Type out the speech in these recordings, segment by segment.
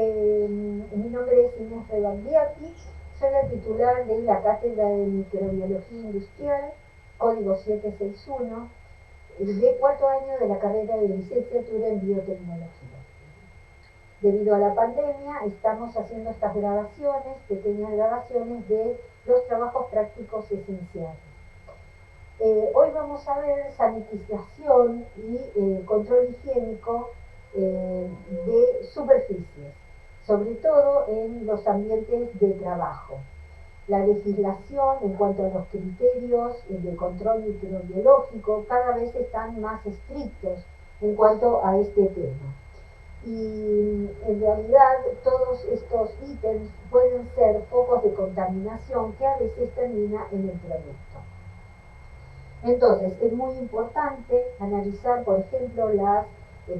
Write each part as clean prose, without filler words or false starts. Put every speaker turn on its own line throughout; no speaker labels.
Mi nombre es Inés Rebagliati, soy la titular de la Cátedra de Microbiología Industrial, código 761, de cuarto año de la carrera de licenciatura en biotecnología. Debido a la pandemia, estamos haciendo estas grabaciones, pequeñas grabaciones de los trabajos prácticos esenciales. Hoy vamos a ver sanitización y control higiénico de superficies, sobre todo en los ambientes de trabajo. La legislación en cuanto a los criterios de control microbiológico cada vez están más estrictos en cuanto a este tema. Y en realidad todos estos ítems pueden ser focos de contaminación que a veces termina en el producto. Entonces, es muy importante analizar, por ejemplo, las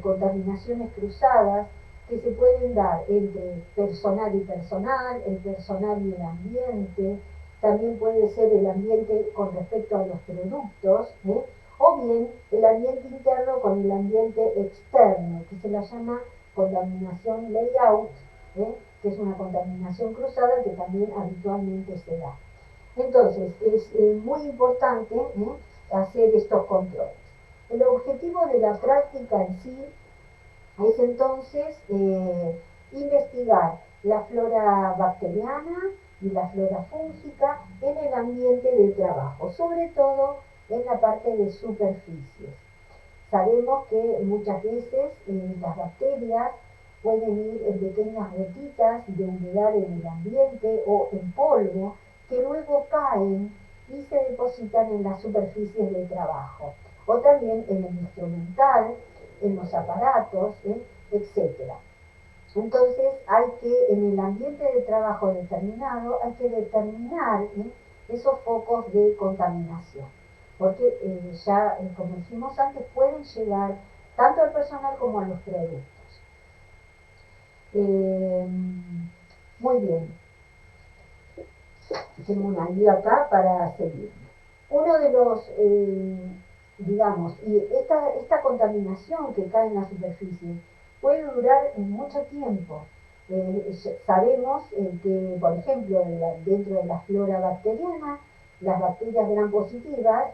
contaminaciones cruzadas que se pueden dar entre personal y personal, el personal y el ambiente, también puede ser el ambiente con respecto a los productos, o bien el ambiente interno con el ambiente externo, que se la llama contaminación layout, que es una contaminación cruzada que también habitualmente se da. Entonces, es muy importante hacer estos controles. El objetivo de la práctica en sí es entonces investigar la flora bacteriana y la flora fúngica en el ambiente de trabajo, sobre todo en la parte de superficies. Sabemos que muchas veces las bacterias pueden ir en pequeñas gotitas de humedad en el ambiente o en polvo que luego caen y se depositan en las superficies de trabajo, o también en el instrumental, en los aparatos, etc. Entonces hay que, en el ambiente de trabajo determinado, hay que determinar esos focos de contaminación, porque ya, como dijimos antes, pueden llegar tanto al personal como a los productos. Muy bien. Tengo una guía acá para seguir. Uno de los, digamos, y esta contaminación que cae en la superficie puede durar mucho tiempo. Sabemos que, por ejemplo, dentro de la flora bacteriana, las bacterias gram positivas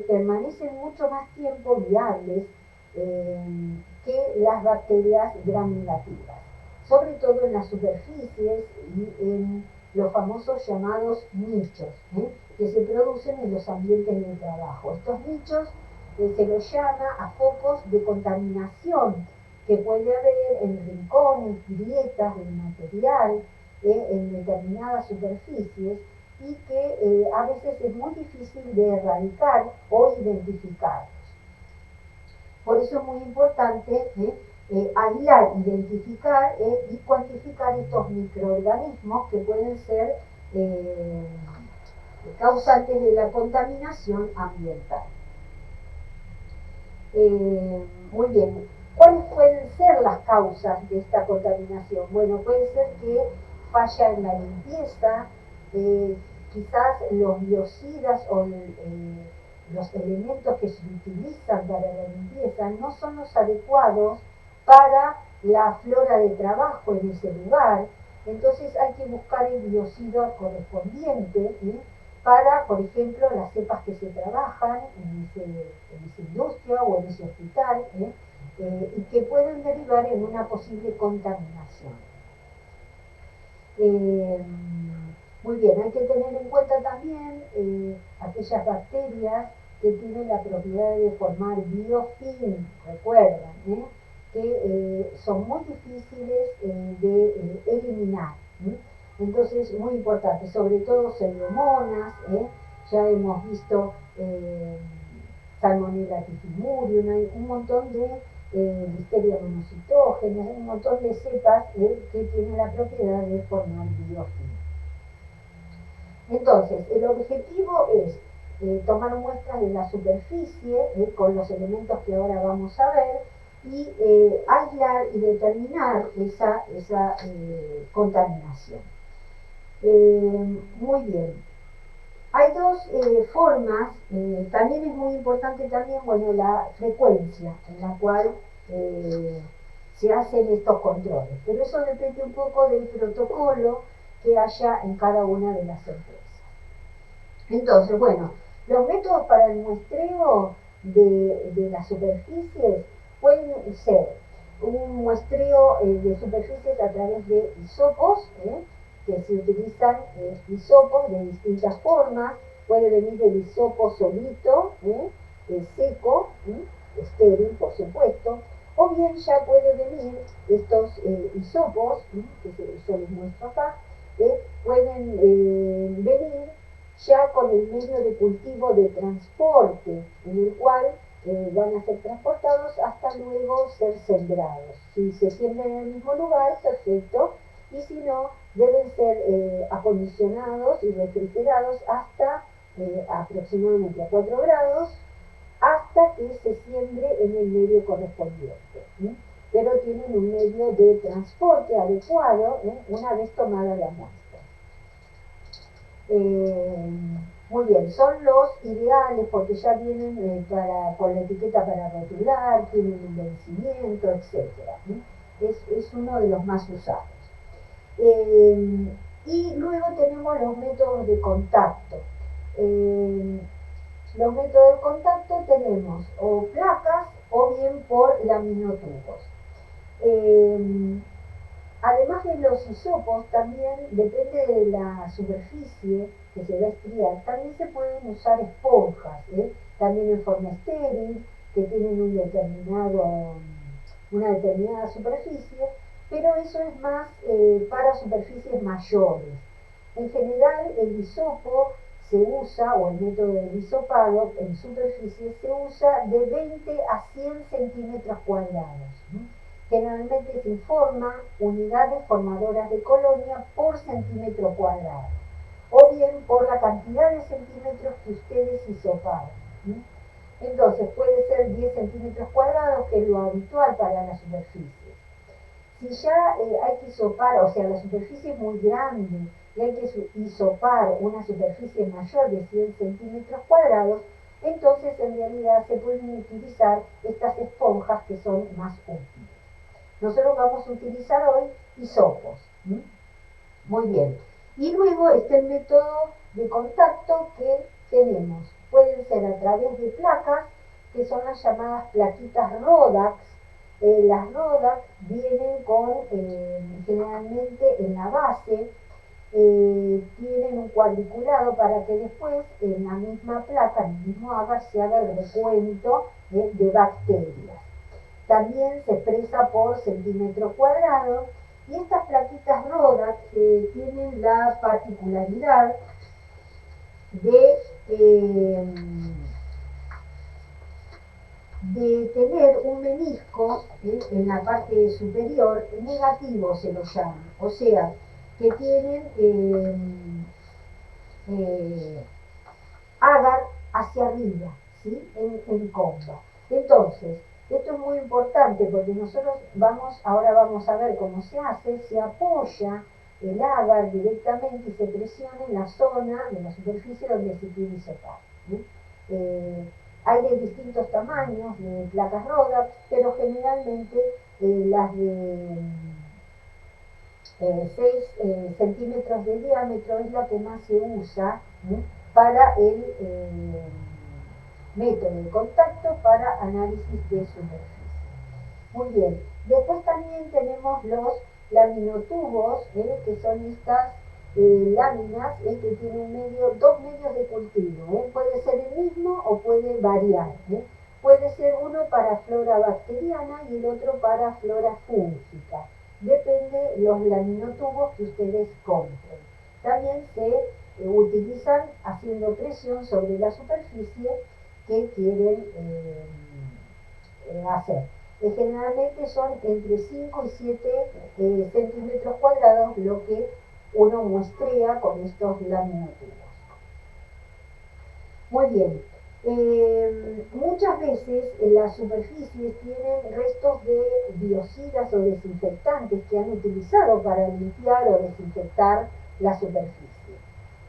permanecen mucho más tiempo viables que las bacterias gram negativas, sobre todo en las superficies y en los famosos llamados nichos, que se producen en los ambientes de trabajo. Estos nichos se los llama a focos de contaminación que puede haber en rincones, grietas del material, en determinadas superficies, y que a veces es muy difícil de erradicar o identificarlos. Por eso es muy importante aislar, identificar y cuantificar estos microorganismos que pueden ser causantes de la contaminación ambiental. Muy bien, ¿cuáles pueden ser las causas de esta contaminación? Bueno, puede ser que falla en la limpieza, quizás los biocidas o los elementos que se utilizan para la limpieza no son los adecuados para la flora de trabajo en ese lugar. Entonces hay que buscar el biocida correspondiente para, por ejemplo, las cepas que se trabajan en esa industria o en ese hospital, y que pueden derivar en una posible contaminación. Muy bien, hay que tener en cuenta también aquellas bacterias que tienen la propiedad de formar biofilm, recuerdan, que son muy difíciles de eliminar. Entonces, muy importante, sobre todo pseudomonas, ya hemos visto Salmonella typhimurium, hay un montón de Listeria monocitógena, un montón de cepas que tienen la propiedad de formar biofilm. Entonces, el objetivo es tomar muestras de la superficie con los elementos que ahora vamos a ver y aislar y determinar esa contaminación. Muy bien. Hay dos formas, también es muy importante también, bueno, la frecuencia en la cual se hacen estos controles. Pero eso depende un poco del protocolo que haya en cada una de las empresas. Entonces, bueno, los métodos para el muestreo de las superficies pueden ser un muestreo de superficies a través de hisopos, que se utilizan hisopos de distintas formas. Puede venir el hisopo solito, seco, estéril por supuesto, o bien ya puede venir estos hisopos, que yo les muestro acá, pueden venir ya con el medio de cultivo de transporte, en el cual van a ser transportados hasta luego ser sembrados. Si se siembran en el mismo lugar, perfecto, y si no, deben ser acondicionados y refrigerados hasta aproximadamente a 4 grados, hasta que se siembre en el medio correspondiente. Pero tienen un medio de transporte adecuado una vez tomada la muestra. Muy bien, son los ideales porque ya vienen con la etiqueta para rotular, tienen un vencimiento, etc. Es uno de los más usados. Y luego tenemos los métodos de contacto. Los métodos de contacto tenemos o placas o bien por laminotubos. Además de los hisopos, también depende de la superficie que se va a estriar, también se pueden usar esponjas, también en forma estéril, que tienen una determinada superficie, pero eso es más para superficies mayores. En general, el hisopo se usa, o el método del hisopado en superficie, se usa de 20 a 100 centímetros cuadrados. Generalmente se informa unidades formadoras de colonia por centímetro cuadrado, o bien por la cantidad de centímetros que ustedes hisoparon. Entonces puede ser 10 centímetros cuadrados, que es lo habitual para la superficie. Si ya hay que hisopar, o sea, la superficie es muy grande y hay que hisopar una superficie mayor de 100 centímetros cuadrados, entonces en realidad se pueden utilizar estas esponjas que son más útiles. Nosotros vamos a utilizar hoy hisopos. Muy bien. Y luego está el método de contacto que tenemos. Pueden ser a través de placas, que son las llamadas plaquitas Rodax. Las Rodax vienen con, generalmente en la base, tienen un cuadriculado para que después en la misma placa, en el mismo agar, se haga el recuento de bacterias. También se expresa por centímetro cuadrado, y estas plaquitas Rodax tienen la particularidad de tener un menisco en la parte superior negativo, se lo llama, o sea, que tienen agar hacia arriba, ¿sí? en comba. Entonces, esto es muy importante porque nosotros ahora vamos a ver cómo se hace. Se apoya el agar directamente y se presiona en la zona de la superficie donde se quiere hisopar. Hay de distintos tamaños de placas Rodax, pero generalmente las de 6 centímetros de diámetro es la que más se usa para el método de contacto para análisis de superficie. Muy bien. Después también tenemos los laminotubos, que son estas láminas que tienen dos medios de cultivo. Puede ser el mismo o puede variar. Puede ser uno para flora bacteriana y el otro para flora fúngica. Depende los laminotubos que ustedes compren. También se utilizan haciendo presión sobre la superficie que quieren hacer. Generalmente son entre 5 y 7 centímetros cuadrados lo que uno muestrea con estos laminotubos. Muy bien. Muchas veces las superficies tienen restos de biocidas o desinfectantes que han utilizado para limpiar o desinfectar la superficie.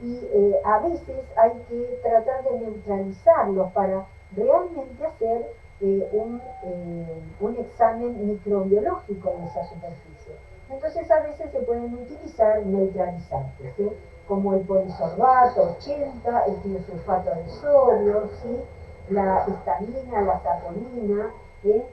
Y a veces hay que tratar de neutralizarlos para realmente hacer un examen microbiológico de esa superficie. Entonces a veces se pueden utilizar neutralizantes, ¿sí? Como el polisorbato 80, el tiosulfato de sodio, ¿sí? La histamina, la saponina, ¿eh?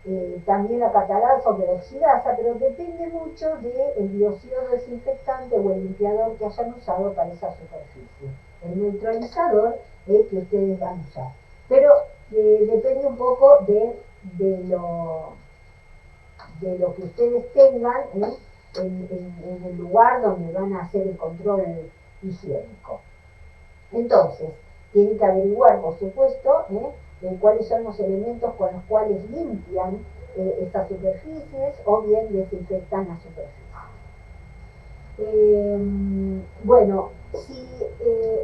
Eh, también la catalasa o peroxidasa, pero depende mucho del dióxido desinfectante o el limpiador que hayan usado para esa superficie, el neutralizador que ustedes van a usar. Pero depende un poco de lo que ustedes tengan en el lugar donde van a hacer el control higiénico. Entonces, tienen que averiguar, por supuesto, cuáles son los elementos con los cuales limpian estas superficies o bien desinfectan las superficies. Bueno, si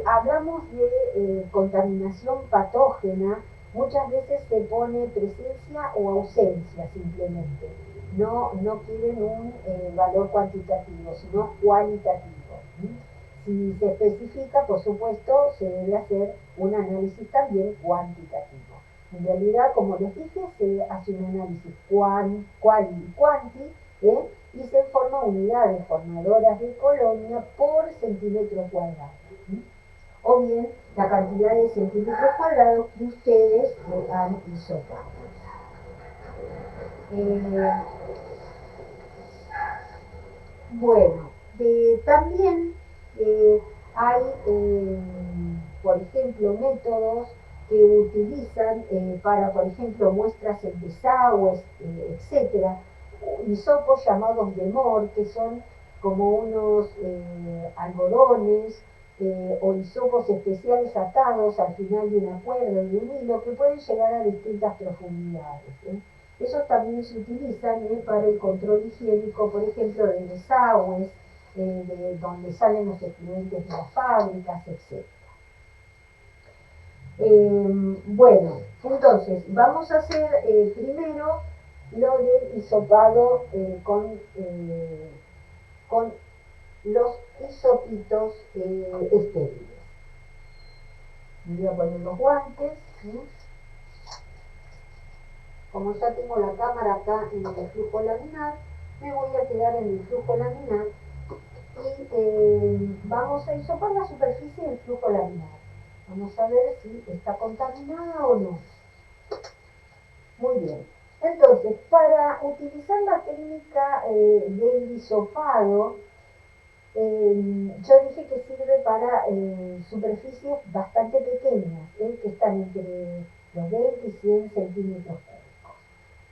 hablamos de contaminación patógena, muchas veces se pone presencia o ausencia simplemente. No quieren un valor cuantitativo, sino cualitativo. Si se especifica, por supuesto, se debe hacer un análisis también cuantitativo. En realidad, como les dije, se hace un análisis quali y quanti, y se forma unidades formadoras de colonia por centímetro cuadrado. O bien la cantidad de centímetros cuadrados que ustedes han hisopado. Bueno, también hay, por ejemplo, métodos que utilizan para, por ejemplo, muestras en desagües, etcétera, hisopos llamados de Mohr, que son como unos algodones o hisopos especiales atados al final de una cuerda, de un hilo, que pueden llegar a distintas profundidades. Esos también se utilizan para el control higiénico, por ejemplo, de desagües, de donde salen los efluentes de las fábricas, etc. Bueno, entonces vamos a hacer primero lo del hisopado con los hisopitos estériles. Me voy a poner los guantes. Como ya tengo la cámara acá en el flujo laminar, me voy a quedar en el flujo laminar y vamos a hisopar la superficie del flujo laminar. Vamos a ver si está contaminada o no. Muy bien. Entonces, para utilizar la técnica del hisopado, yo dije que sirve para superficies bastante pequeñas, que están entre los 20 y 100 centímetros cúbicos.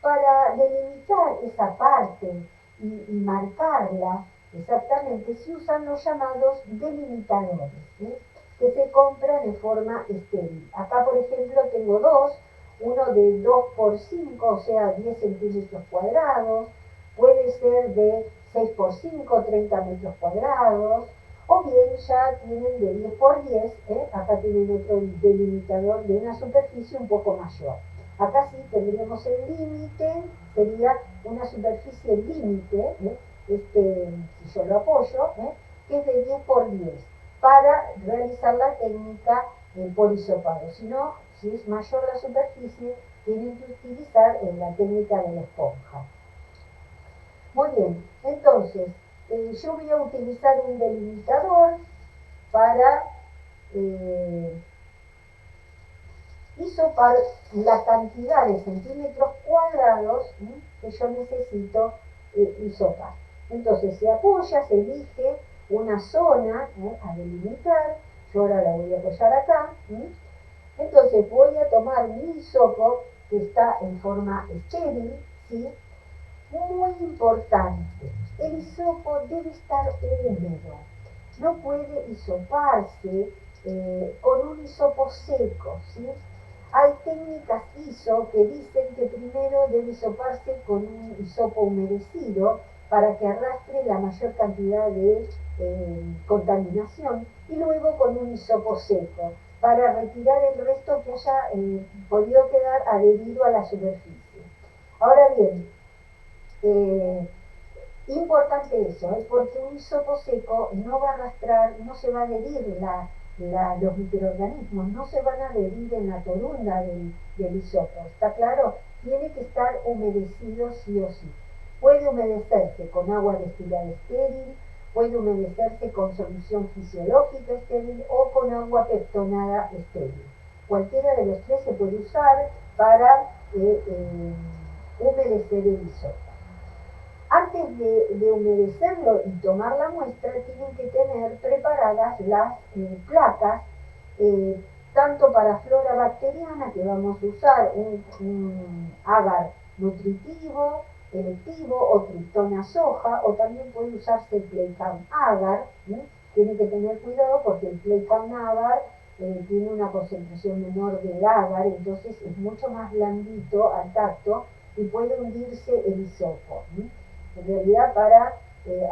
Para delimitar esa parte y marcarla exactamente, se usan los llamados delimitadores, que se compran de forma estéril. Acá, por ejemplo, tengo dos, uno de 2 por 5, o sea, 10 centímetros cuadrados, puede ser de 6 por 5, 30 metros cuadrados, o bien ya tienen de 10 por 10, acá tienen otro delimitador de una superficie un poco mayor. Acá sí tendríamos el límite, sería una superficie límite, si yo lo apoyo, que es de 10 por 10, para realizar la técnica por hisopado. Si no, si es mayor la superficie, tienen que utilizar la técnica de la esponja. Muy bien, entonces, yo voy a utilizar un delimitador para hisopar la cantidad de centímetros cuadrados que yo necesito hisopar. Entonces se apoya, se elige una zona a delimitar, yo ahora la voy a apoyar acá. Entonces voy a tomar mi hisopo que está en forma estéril, ¿sí? Muy importante, el hisopo debe estar húmedo, no puede hisoparse con un hisopo seco, ¿sí? Hay técnicas ISO que dicen que primero debe hisoparse con un hisopo humedecido para que arrastre la mayor cantidad de contaminación y luego con un hisopo seco para retirar el resto que haya podido quedar adherido a la superficie. Ahora bien, importante eso, porque un hisopo seco no va a arrastrar, no se va a adherir los microorganismos no se van a adherir en la torunda del hisopo, ¿está claro? Tiene que estar humedecido sí o sí. Puede humedecerse con agua destilada estéril, puede humedecerse con solución fisiológica estéril o con agua peptonada estéril. Cualquiera de los tres se puede usar para humedecer el hisopo. Antes de humedecerlo y tomar la muestra, tienen que tener preparadas las placas, tanto para flora bacteriana, que vamos a usar un agar nutritivo, electivo o triptona soja, o también puede usarse el Playcount agar. Tiene que tener cuidado porque el Playcount agar tiene una concentración menor de agar, entonces es mucho más blandito al tacto y puede hundirse el hisopo. En realidad, para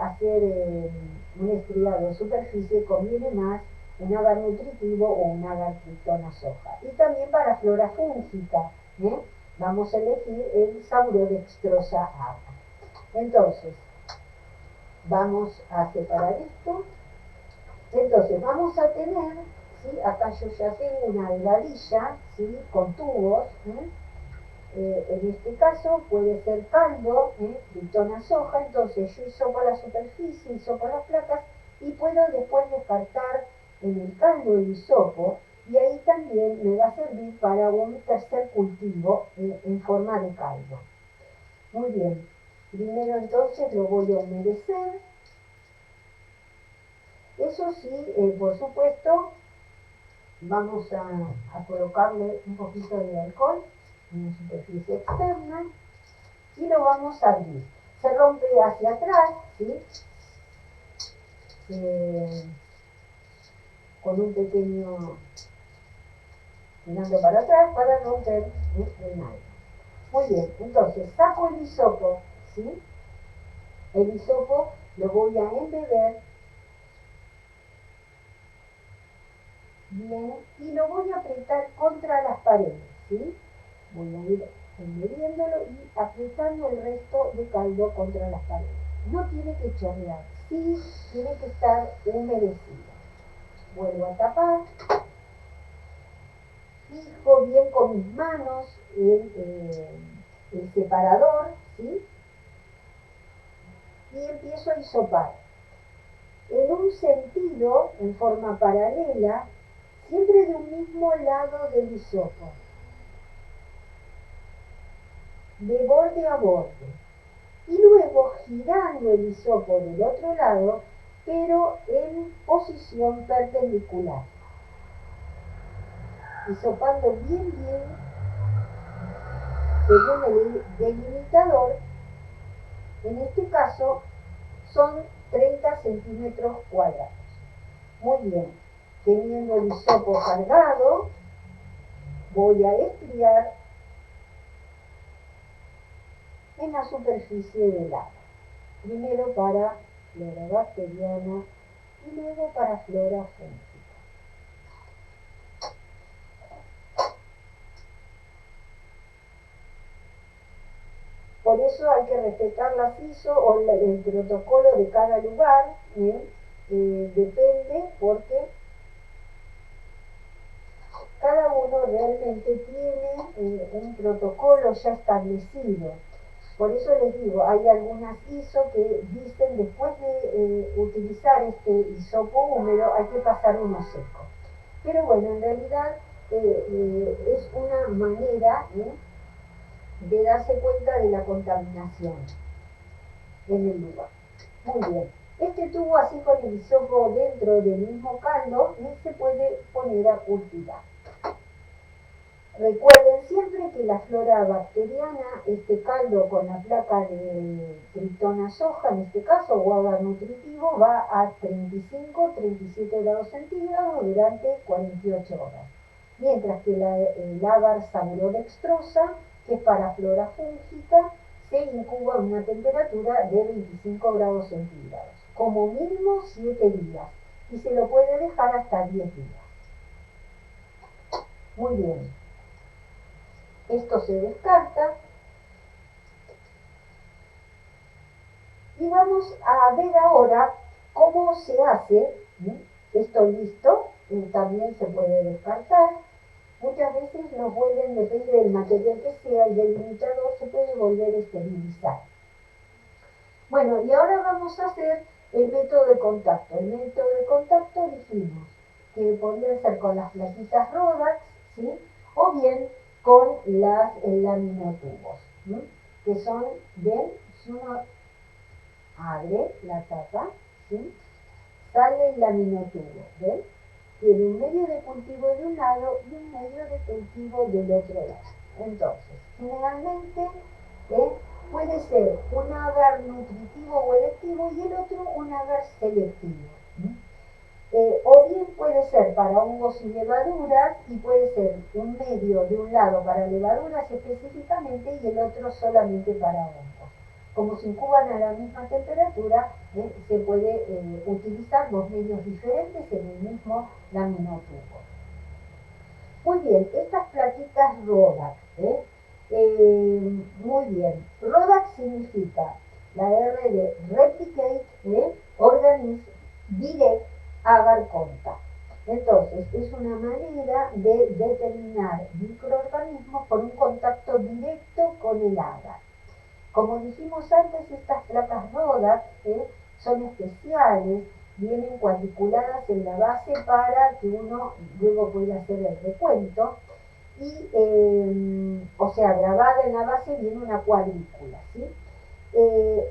hacer un estriado de superficie conviene más un agar nutritivo o un agar triptona soja. Y también para flora fúngica, vamos a elegir el Saurodextrosa agar. Entonces, vamos a separar esto. Entonces, vamos a tener, ¿sí? Acá yo ya tengo una algadilla, ¿sí? Con tubos. En este caso puede ser caldo, triptona soja, entonces yo hisopo la superficie, hisopo las placas y puedo después descartar en el caldo el hisopo y ahí también me va a servir para un tercer cultivo en forma de caldo. Muy bien, primero entonces lo voy a humedecer. Eso sí, por supuesto, vamos a colocarle un poquito de alcohol en la superficie externa y lo vamos a abrir. Se rompe hacia atrás, ¿sí? Con un pequeño mirando para atrás para romper el nylon. Muy bien, entonces saco el hisopo, ¿sí? El hisopo lo voy a embeber bien y lo voy a apretar contra las paredes, ¿sí? Voy a ir embebiéndolo y apretando el resto de caldo contra las paredes. No tiene que chorrear, sí tiene que estar humedecido. Vuelvo a tapar, fijo bien con mis manos el separador, ¿sí? Y empiezo a hisopar. En un sentido, en forma paralela, siempre de un mismo lado del hisopo, de borde a borde. Y luego girando el hisopo del otro lado, pero en posición perpendicular. Hisopando bien según el delimitador. En este caso son 30 centímetros cuadrados. Muy bien, teniendo el hisopo cargado, voy a estriar en la superficie del agua. Primero para flora bacteriana y luego para flora fúngica. Por eso hay que respetar las ISO o el protocolo de cada lugar, depende porque cada uno realmente tiene un protocolo ya establecido. Por eso les digo, hay algunas ISO que dicen después de utilizar este hisopo húmedo hay que pasar uno seco. Pero bueno, en realidad es una manera de darse cuenta de la contaminación en el lugar. Muy bien. Este tubo así con el hisopo dentro del mismo caldo se puede poner a cultivar. Recuerden siempre que la flora bacteriana, este caldo con la placa de triptona soja, en este caso, o agar nutritivo, va a 35-37 grados centígrados durante 48 horas. Mientras que el agar saurodextrosa, que es para flora fúngica, se incuba a una temperatura de 25 grados centígrados, como mínimo 7 días, y se lo puede dejar hasta 10 días. Muy bien. Esto se descarta y vamos a ver ahora cómo se hace esto listo también se puede descartar. Muchas veces los vuelven, depende del material que sea, el delimitador se puede volver a esterilizar. Bueno, y ahora vamos a hacer el método de contacto. El método de contacto dijimos que podría ser con las plaquitas Rodax, ¿sí? O bien con las laminotubos, ¿sí? Que son, ven, si uno abre la tapa, ¿sí? Sale el laminotubo, ¿ven? Tiene un medio de cultivo de un lado y un medio de cultivo del otro lado. Entonces, generalmente puede ser un agar nutritivo o electivo y el otro un agar selectivo. O bien puede ser para hongos y levaduras y puede ser un medio de un lado para levaduras específicamente y el otro solamente para hongos. Como se incuban a la misma temperatura, se puede utilizar dos medios diferentes en el mismo laminotubo. Muy bien, estas plaquitas Rodax, muy bien. Rodax significa la R de Replicate, Organism Direct Agar Contact. Entonces, es una manera de determinar microorganismos por un contacto directo con el agar. Como dijimos antes, estas placas Rodax son especiales, vienen cuadriculadas en la base para que uno luego pueda hacer el recuento. Y, o sea, grabada en la base viene una cuadrícula, ¿sí?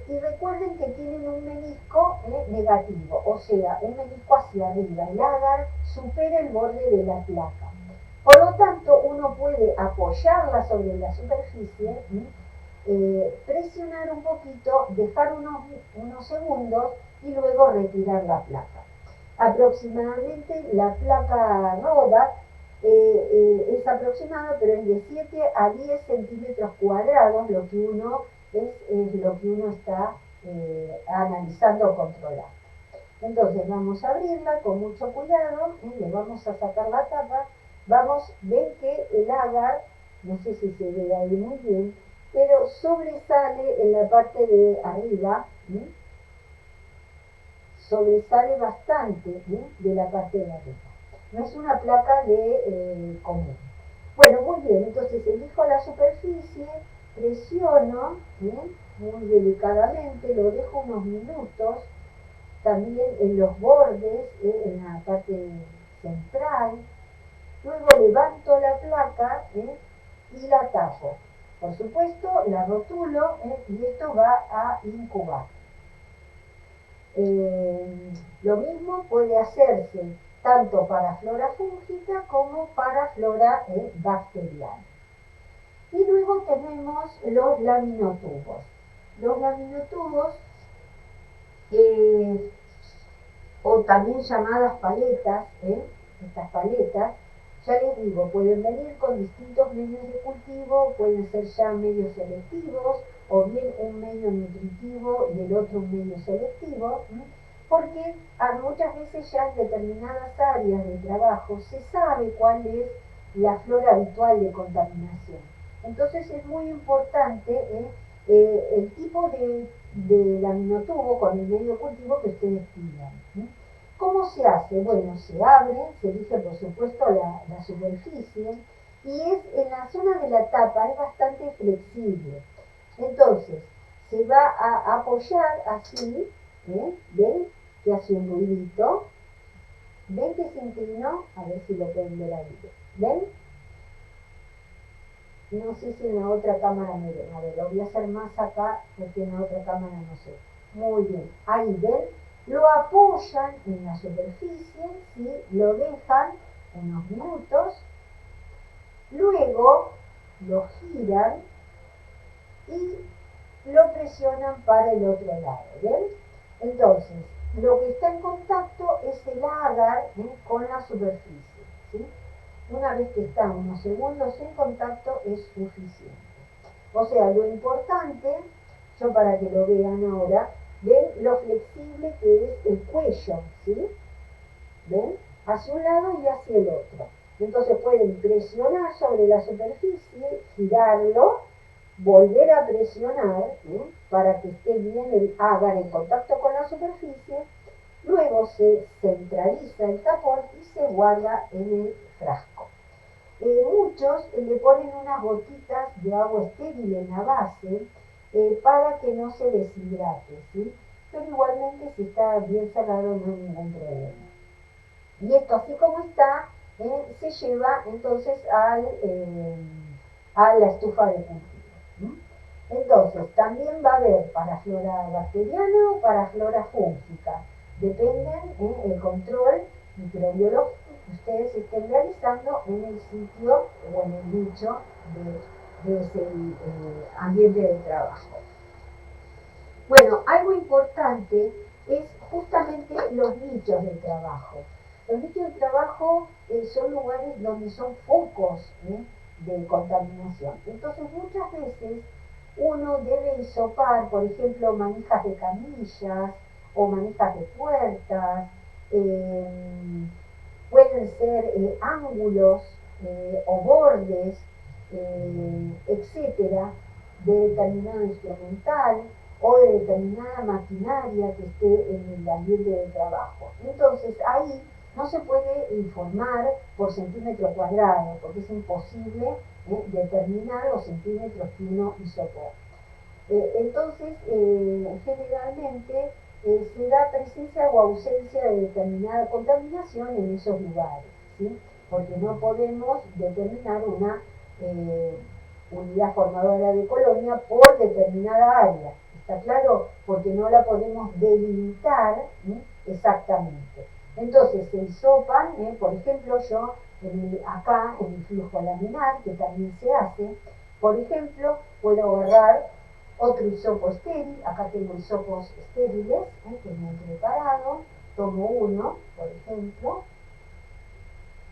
Y recuerden que tienen un menisco negativo, o sea, un menisco hacia arriba. El agar supera el borde de la placa. Por lo tanto, uno puede apoyarla sobre la superficie, presionar un poquito, dejar unos segundos y luego retirar la placa. Aproximadamente la placa Rodax es aproximado, pero es de 7 a 10 centímetros cuadrados lo que uno es lo que uno está analizando o controlando. Entonces vamos a abrirla con mucho cuidado, le vamos a sacar la tapa, ven que el agar, no sé si se ve ahí muy bien, pero sobresale en la parte de arriba, sobresale bastante de la parte de arriba. No es una placa de común. Bueno, muy bien, entonces elijo la superficie, presiono muy delicadamente, lo dejo unos minutos, también en los bordes, en la parte central. Luego levanto la placa y la tapo. Por supuesto, la rotulo y esto va a incubar. Lo mismo puede hacerse tanto para flora fúngica como para flora bacteriana. Y luego tenemos los laminotubos. Los laminotubos, o también llamadas paletas, estas paletas, ya les digo, pueden venir con distintos medios de cultivo, pueden ser ya medios selectivos, o bien un medio nutritivo y el otro un medio selectivo, porque muchas veces ya en determinadas áreas de trabajo se sabe cuál es la flora habitual de contaminación. Entonces es muy importante el tipo de laminotubo con el medio cultivo que ustedes pidan. ¿Cómo se hace? Bueno, se abre, se elige por supuesto la superficie y es en la zona de la tapa, es bastante flexible. Entonces, se va a apoyar así, ¿ven? Que hace un ruidito. ¿Ven que se inclinó? A ver si lo pueden ver ahí. ¿Ven? No sé si en la otra cámara me ven. A ver, lo voy a hacer más acá porque en la otra cámara no sé. Muy bien. Ahí, ¿ven? Lo apoyan en la superficie, ¿sí? Lo dejan unos minutos. Luego lo giran y lo presionan para el otro lado, ¿ven? Entonces, lo que está en contacto es el agar con la superficie, ¿sí? Una vez que está unos segundos en contacto es suficiente. O sea, lo importante, yo para que lo vean ahora, ven lo flexible que es el cuello, ¿sí? ¿Ven? Hacia un lado y hacia el otro. Entonces pueden presionar sobre la superficie, girarlo, volver a presionar para que esté bien el agar en contacto con la superficie Luego se centraliza el tapón y se guarda en el frasco. Muchos le ponen unas gotitas de agua estéril en la base para que no se deshidrate, ¿sí? Pero igualmente si está bien cerrado no hay ningún problema. Y esto así como está, se lleva entonces a la estufa de cultivo. ¿Mm? Entonces, también va a haber para flora bacteriana o para flora fúngica. Dependen el control microbiológico que ustedes estén realizando en el sitio o en el nicho de ese ambiente de trabajo. Bueno, algo importante es justamente los nichos de trabajo. Los nichos de trabajo son lugares donde son focos de contaminación. Entonces muchas veces uno debe hisopar, por ejemplo, manijas de camillas o manijas de puertas, pueden ser ángulos o bordes, etcétera, de determinado instrumental o de determinada maquinaria que esté en el ambiente de trabajo. Entonces ahí no se puede informar por centímetro cuadrado, porque es imposible determinar los centímetros que uno hisopó. Entonces, generalmente se da presencia o ausencia de determinada contaminación en esos lugares, ¿sí? Porque no podemos determinar una unidad formadora de colonia por determinada área, ¿está claro? Porque no la podemos delimitar exactamente. Entonces se hisopan, por ejemplo, yo acá en el flujo laminar, que también se hace, por ejemplo, puedo agarrar otro hisopo estéril, acá tengo hisopos estériles que me he preparado, tomo uno, por ejemplo,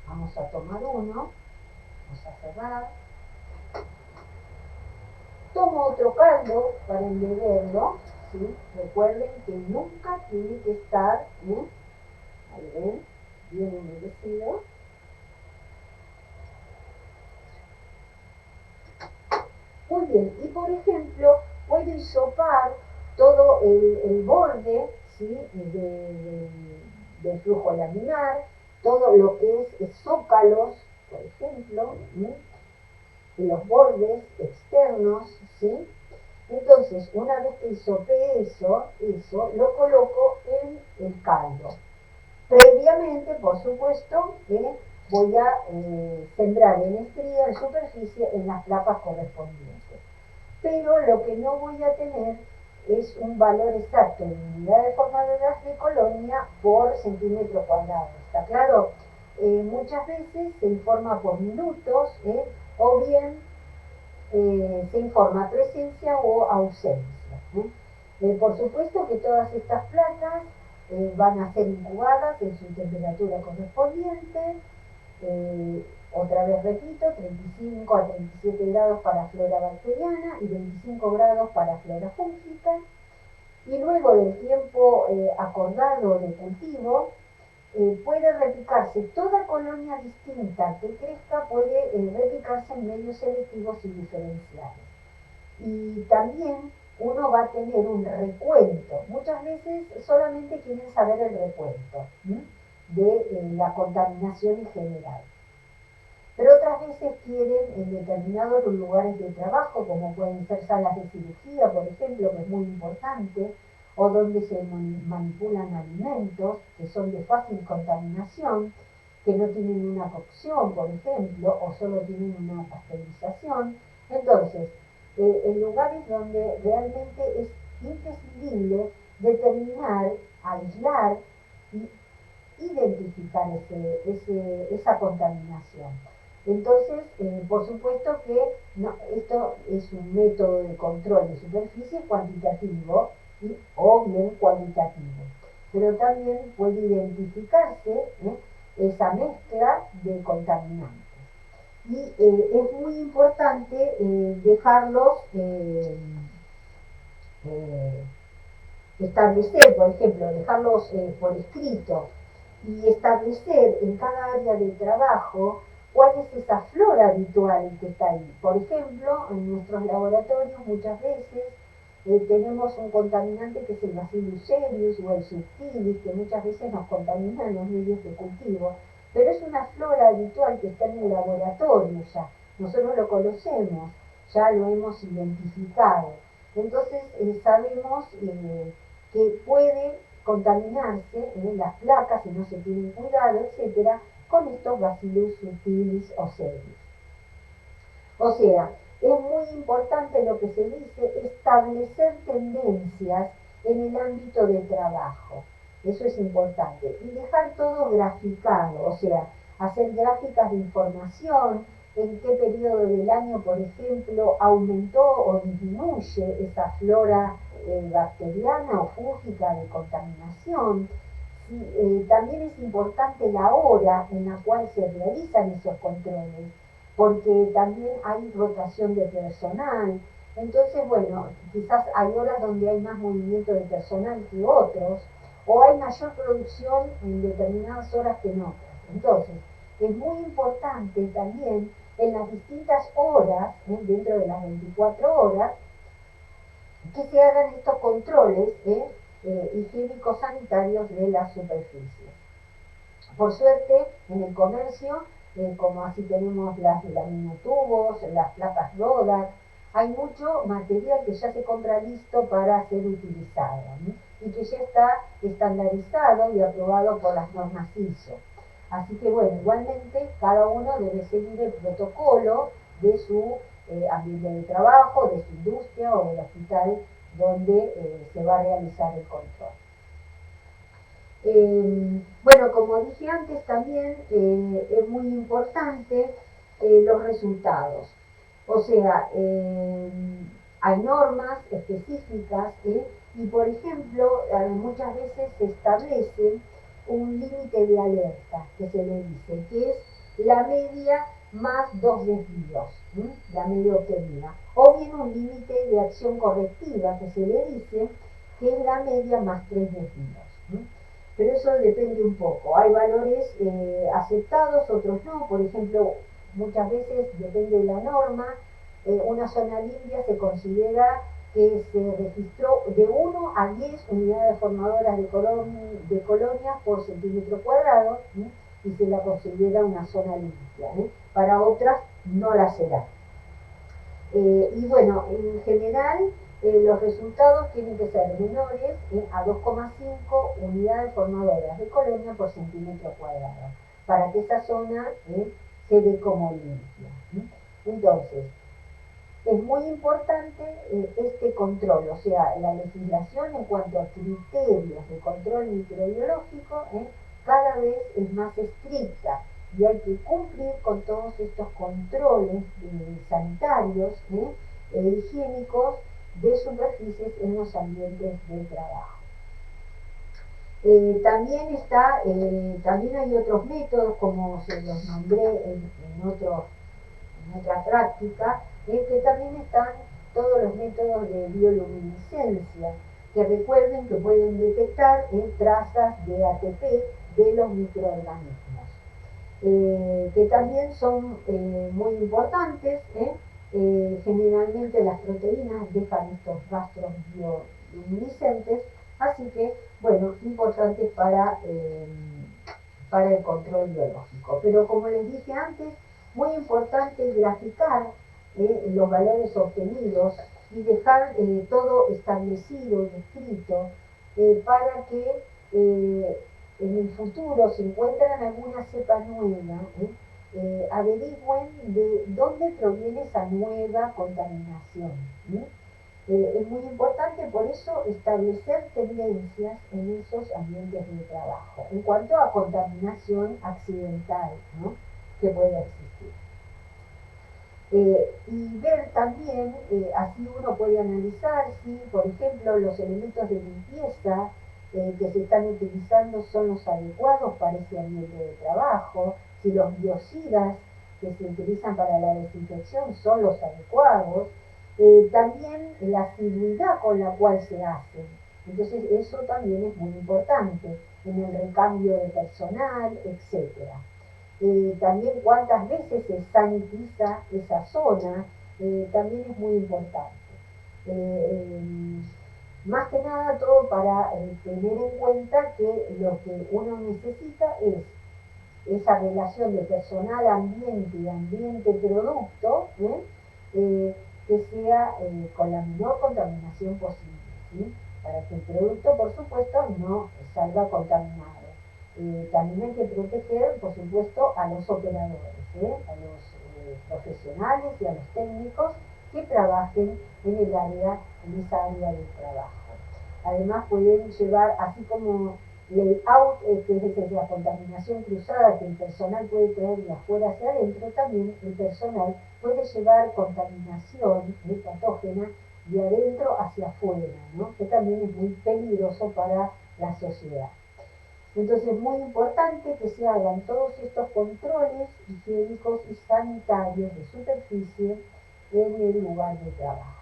vamos a tomar uno, vamos a cerrar, tomo otro caldo para embeberlo, ¿sí? Recuerden que nunca tiene que estar, ahí ven, bien embebecido. Muy bien, y por ejemplo, puedo hisopar todo el borde, ¿sí? Del flujo laminar, todo lo que es zócalos, por ejemplo, los bordes externos, ¿sí? Entonces, una vez que hisopé eso, lo coloco en el caldo. Previamente, por supuesto, voy a sembrar en estría, en superficie, en las placas correspondientes. Pero lo que no voy a tener es un valor exacto de unidades formadoras de colonia por centímetro cuadrado. ¿Está claro? Muchas veces se informa por minutos o bien se informa presencia o ausencia. Por supuesto que todas estas placas van a ser incubadas en su temperatura correspondiente. Otra vez repito, 35 a 37 grados para flora bacteriana y 25 grados para flora fúngica. Y luego del tiempo acordado de cultivo, puede replicarse toda colonia distinta que crezca, puede replicarse en medios selectivos y diferenciales. Y también uno va a tener un recuento. Muchas veces solamente quieren saber el recuento de la contaminación en general. Pero otras veces quieren en determinados lugares de trabajo, como pueden ser salas de cirugía, por ejemplo, que es muy importante, o donde se manipulan alimentos que son de fácil contaminación, que no tienen una cocción, por ejemplo, o solo tienen una pasteurización. Entonces, en lugares donde realmente es imprescindible determinar, aislar y identificar esa contaminación. Entonces, por supuesto que esto es un método de control de superficie cuantitativo o bien cualitativo, pero también puede identificarse esa mezcla de contaminantes. Y es muy importante dejarlos establecer, por ejemplo, dejarlos por escrito y establecer en cada área de trabajo cuál es esa flora habitual que está ahí. Por ejemplo, en nuestros laboratorios muchas veces tenemos un contaminante que es el Bacillus cereus o el subtilis, que muchas veces nos contamina en los medios de cultivo, pero es una flora habitual que está en el laboratorio ya. Nosotros lo conocemos, ya lo hemos identificado. Entonces sabemos que puede contaminarse en las placas si no se tienen cuidado, etcétera, con estos Bacillus subtilis o cereus. O sea, es muy importante lo que se dice, establecer tendencias en el ámbito de trabajo. Eso es importante. Y dejar todo graficado, o sea, hacer gráficas de información, en qué periodo del año, por ejemplo, aumentó o disminuye esa flora bacteriana o fúngica de contaminación. También es importante la hora en la cual se realizan esos controles, porque también hay rotación de personal. Entonces, bueno, quizás hay horas donde hay más movimiento de personal que otros, o hay mayor producción en determinadas horas que en otras. Entonces, es muy importante también en las distintas horas, dentro de las 24 horas, que se hagan estos controles higiénicos sanitarios de las superficies. Por suerte, en el comercio, como así tenemos las laminotubos, las placas Rodac, hay mucho material que ya se compra listo para ser utilizado, ¿no? Y que ya está estandarizado y aprobado por las normas ISO. Así que bueno, igualmente cada uno debe seguir el protocolo de su ambiente de trabajo, de su industria o del hospital donde se va a realizar el control. Bueno, como dije antes también es muy importante los resultados. O sea, hay normas específicas y por ejemplo muchas veces se establece un límite de alerta que se le dice, que es la media más 2 desvíos, la media obtenida. O bien un límite de acción correctiva que se le dice, que es la media más 3 desvíos. Pero eso depende un poco. Hay valores aceptados, otros no. Por ejemplo, muchas veces depende de la norma. Una zona limpia se considera que se registró de 1 a 10 unidades formadoras de colonias por centímetro cuadrado, y se la considera una zona limpia. Para otras no la será. Y bueno, en general los resultados tienen que ser menores a 2,5 unidades formadoras de colonia por centímetro cuadrado, para que esa zona se dé como limpia. Entonces, es muy importante este control, o sea, la legislación en cuanto a criterios de control microbiológico cada vez es más estricta y hay que cumplir con todos estos controles sanitarios e higiénicos de superficies en los ambientes de trabajo. También hay otros métodos, como se los nombré en otra práctica, que también están todos los métodos de bioluminiscencia, que recuerden que pueden detectar trazas de ATP de los microorganismos, que también son muy importantes. Generalmente las proteínas dejan estos rastros bioluminiscentes, así que, bueno, importantes para el control biológico. Pero como les dije antes, muy importante graficar los valores obtenidos y dejar todo establecido y escrito para que en el futuro, si encuentran alguna cepa nueva, averigüen de dónde proviene esa nueva contaminación. Es muy importante por eso establecer tendencias en esos ambientes de trabajo en cuanto a contaminación accidental, ¿no?, que pueda existir. Y ver también, así uno puede analizar si, por ejemplo, los elementos de limpieza que se están utilizando son los adecuados para ese ambiente de trabajo, si los biocidas que se utilizan para la desinfección son los adecuados, también la asiduidad con la cual se hacen. Entonces eso también es muy importante en el recambio de personal, etcétera. También cuántas veces se sanitiza esa zona, también es muy importante. más que nada todo para tener en cuenta que lo que uno necesita es esa relación de personal ambiente y ambiente producto, que sea con la menor contaminación posible, ¿sí? Para que el producto, por supuesto, no salga contaminado. También hay que proteger, por supuesto, a los operadores, a los profesionales y a los técnicos que trabajen en esa área del trabajo. Además pueden llevar, así como layout, que es la contaminación cruzada que el personal puede traer de afuera hacia adentro, también el personal puede llevar contaminación patógena de adentro hacia afuera, ¿no? Que también es muy peligroso para la sociedad. Entonces es muy importante que se hagan todos estos controles higiénicos y sanitarios de superficie en el lugar de trabajo.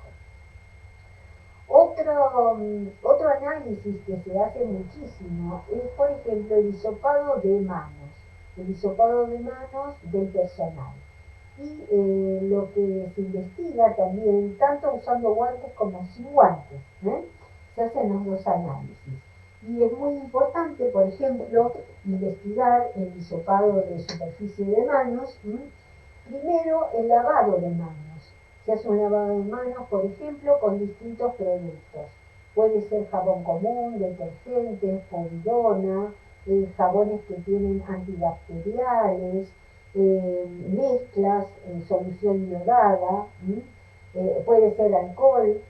Otro análisis que se hace muchísimo es, por ejemplo, el hisopado de manos, del personal. Y lo que se investiga también, tanto usando guantes como sin guantes, se hacen los dos análisis. Y es muy importante, por ejemplo, investigar el hisopado de superficie de manos. Primero, el lavado de manos. Se hace un lavado de manos, por ejemplo, con distintos productos. Puede ser jabón común, detergentes, povidona, jabones que tienen antibacteriales, mezclas, solución iodada, puede ser alcohol,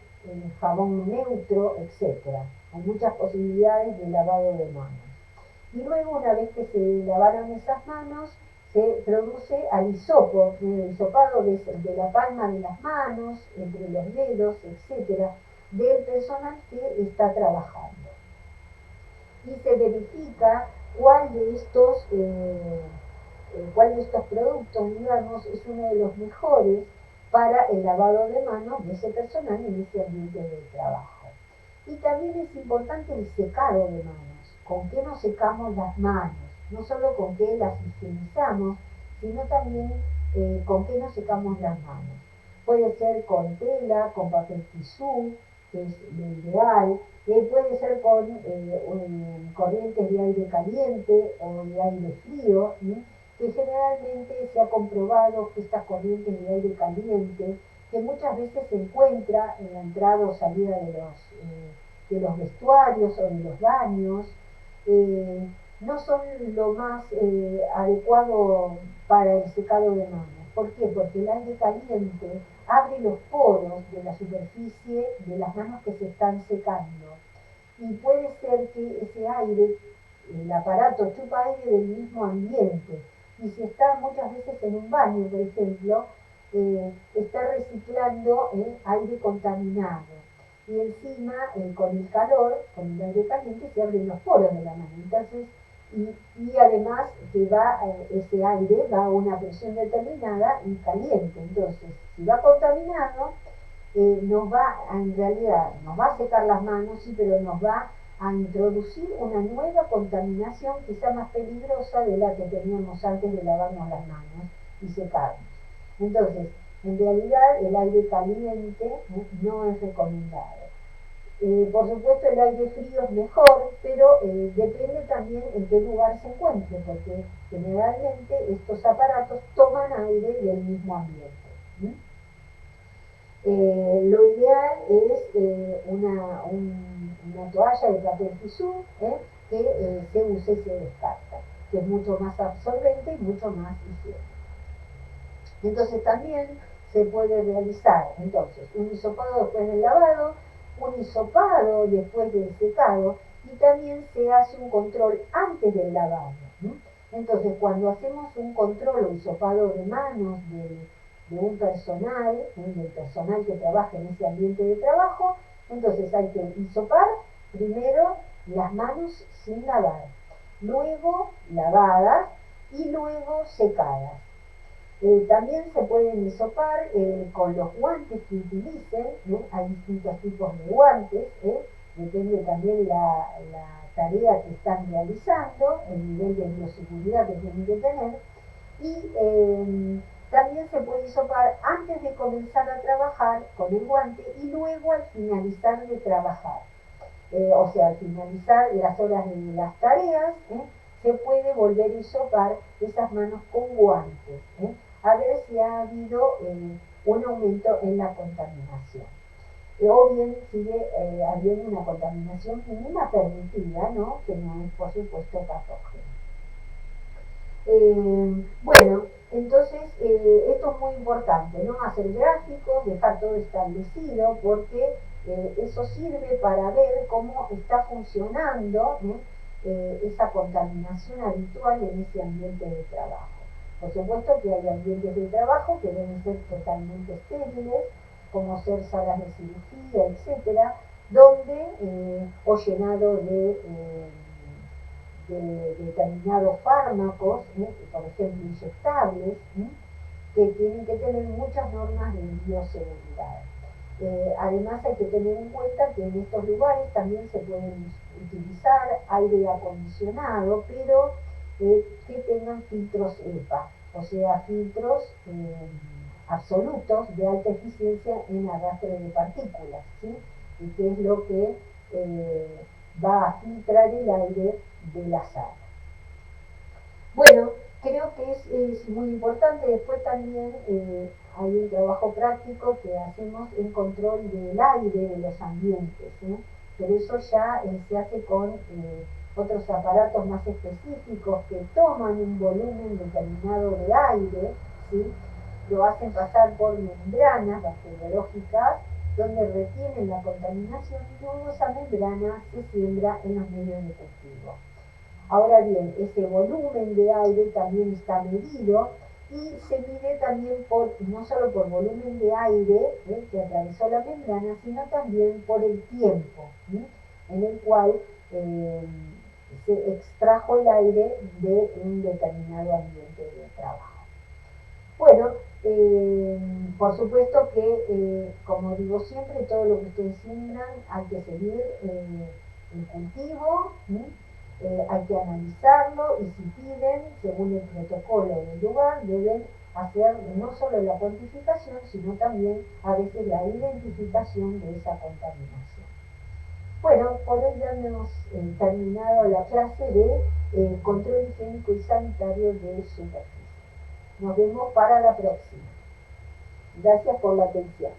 jabón neutro, etc. Hay muchas posibilidades de lavado de manos. Y luego, una vez que se lavaron esas manos, se produce el hisopado de la palma de las manos, entre los dedos, etc., del personal que está trabajando. Y se verifica cuál de estos productos, digamos, es uno de los mejores para el lavado de manos de ese personal en ese ambiente de trabajo. Y también es importante el secado de manos. ¿Con qué nos secamos las manos? No solo con qué las higienizamos, sino también con qué nos secamos las manos. Puede ser con tela, con papel tisú, que es lo ideal. Puede ser con corrientes de aire caliente o de aire frío, que generalmente se ha comprobado que estas corrientes de aire caliente, que muchas veces se encuentra en la entrada o salida de los vestuarios o de los baños, no son lo más adecuado para el secado de manos. ¿Por qué? Porque el aire caliente abre los poros de la superficie de las manos que se están secando. Y puede ser que ese aire, el aparato chupa aire del mismo ambiente. Y si está muchas veces en un baño, por ejemplo, está reciclando aire contaminado. Y encima, con el calor, con el aire caliente, se abren los poros de la mano. Entonces, y además que ese aire va a una presión determinada y caliente. Entonces, si va contaminado, nos va a secar las manos, sí, pero nos va a introducir una nueva contaminación quizá más peligrosa de la que teníamos antes de lavarnos las manos y secarnos. Entonces, en realidad el aire caliente no es recomendado. Por supuesto el aire frío es mejor, pero depende también en qué lugar se encuentre, porque generalmente estos aparatos toman aire del mismo ambiente. Lo ideal es una toalla de papel tisú que se use y se descarta, que es mucho más absorbente y mucho más higiénico. Entonces también se puede realizar un hisopado después del lavado, un hisopado después del secado, y también se hace un control antes del lavado. Entonces, cuando hacemos un control o hisopado de manos de un personal, del personal que trabaja en ese ambiente de trabajo, entonces hay que hisopar primero las manos sin lavar, luego lavadas y luego secadas. También se pueden hisopar con los guantes que utilicen, hay distintos tipos de guantes, depende también la tarea que están realizando, el nivel de bioseguridad que tienen que tener, y También se puede hisopar antes de comenzar a trabajar con el guante y luego al finalizar de trabajar. O sea, al finalizar las horas de las tareas, se puede volver a hisopar esas manos con guantes, a ver si ha habido un aumento en la contaminación. O bien sigue habiendo una contaminación mínima permitida, ¿no? Que no es, por supuesto, patógena. Bueno, entonces esto es muy importante, ¿no? Hacer gráficos, dejar todo establecido, porque eso sirve para ver cómo está funcionando esa contaminación habitual en ese ambiente de trabajo. Por supuesto que hay ambientes de trabajo que deben ser totalmente estériles, como ser salas de cirugía, etcétera, donde o llenado de determinados fármacos, por ejemplo inyectables, que tienen que tener muchas normas de bioseguridad. Además hay que tener en cuenta que en estos lugares también se pueden utilizar aire acondicionado, pero que tengan filtros EPA, o sea, filtros absolutos de alta eficiencia en arrastre de partículas, ¿sí? Y que es lo que va a filtrar el aire de la sala. Bueno, creo que es muy importante. Después también hay un trabajo práctico que hacemos en control del aire de los ambientes, pero eso ya se hace con otros aparatos más específicos que toman un volumen determinado de aire, ¿sí? Lo hacen pasar por membranas bacteriológicas donde retienen la contaminación y luego esa membrana se siembra en los medios de cultivo. Ahora bien, ese volumen de aire también está medido y se mide también no solo por volumen de aire que atravesó la membrana, sino también por el tiempo en el cual se extrajo el aire de un determinado ambiente de trabajo. Bueno, por supuesto que, como digo siempre, todo lo que ustedes siembran hay que seguir el cultivo, hay que analizarlo y si piden, según el protocolo del lugar, deben hacer no solo la cuantificación, sino también a veces la identificación de esa contaminación. Bueno, por hoy ya hemos terminado la clase de control higiénico y sanitario de superficie. Nos vemos para la próxima. Gracias por la atención.